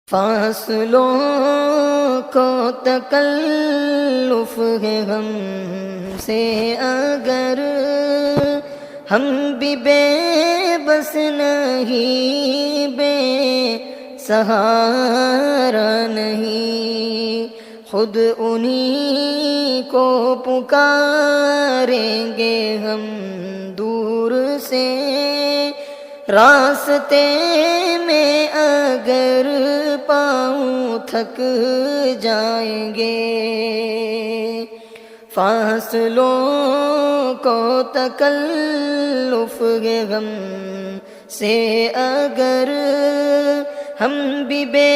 فاصلوں کو تکلف ہے ہم سے اگر ہم بھی بے بس نہیں، بے سہارا نہیں، خود انہی کو پکاریں گے ہم دور سے، راستے میں اگر پاؤں تھک جائیں گے، فاصلوں کو تکلف ہے ہم سے اگر ہم بھی بے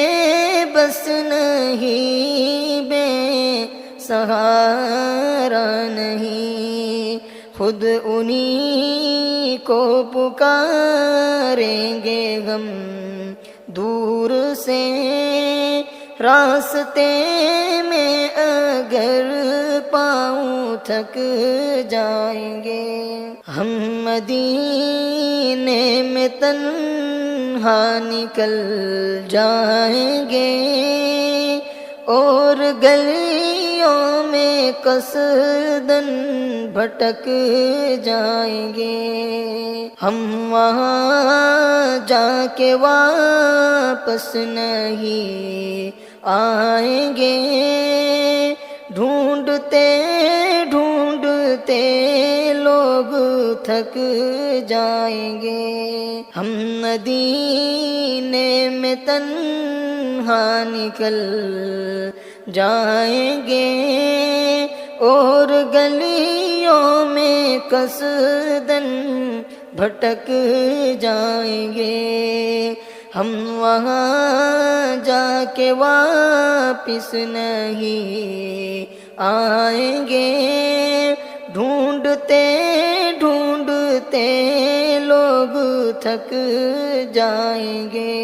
بس نہیں، بے سہارا نہیں، خود انہی کو پکاریں گے ہم دور سے، راستے میں اگر پاؤں تھک جائیں گے، ہم مدینے میں تنہا نکل جائیں گے اور گلیوں میں قصداً بھٹک جائیں گے، ہم وہاں جا کے واپس نہیں آئیں گے، ڈھونڈتے ڈھونڈتے لوگ تھک جائیں گے، ہم مدینے میں تنہا نکل جائیں گے اور گلیوں میں قصداً بھٹک جائیں گے، ہم وہاں جا کے واپس نہیں آئیں گے، ڈھونڈتے ڈھونڈتے لوگ تھک جائیں گے،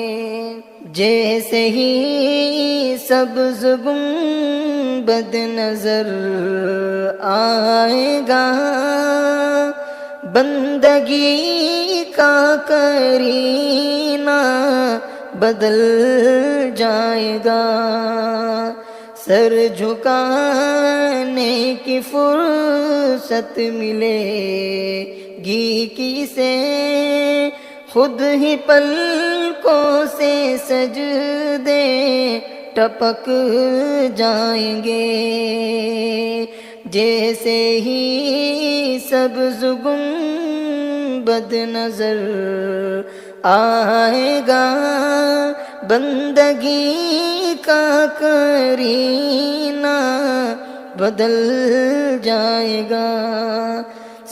جیسے ہی سبز گنبد نظر آئے گا، بندگی کا کرینہ بدل جائے گا، سر جھکانے کی فرصت ملے گی کسے، خود ہی پلکوں سے سجدے ٹپک جائیں گے، جیسے ہی سبز گنبد نظر آئے گا، بندگی کا کرینہ بدل جائے گا،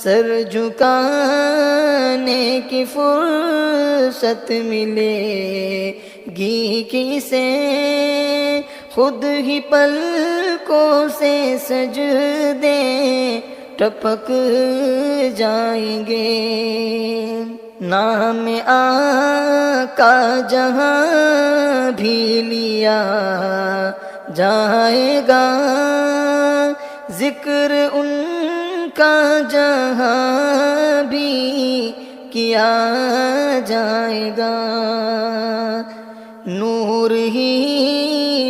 سر جھکانے کی فرصت ملے گی کسے، خود ہی پلکوں سے سجدے ٹپک جائیں گے، نام آقا جہاں بھی لیا جائے گا، ذکر ان کا جہاں بھی کیا جائے گا، نور ہی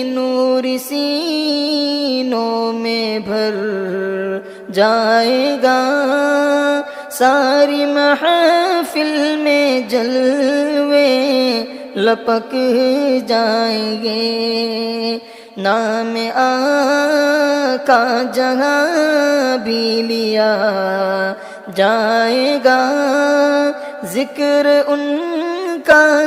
نور سینوں میں بھر جائے گا، ساری محفل میں جلوے لپک جائیں گے، نام آقا جہاں بھی لیا جائے گا، ذکر ان کا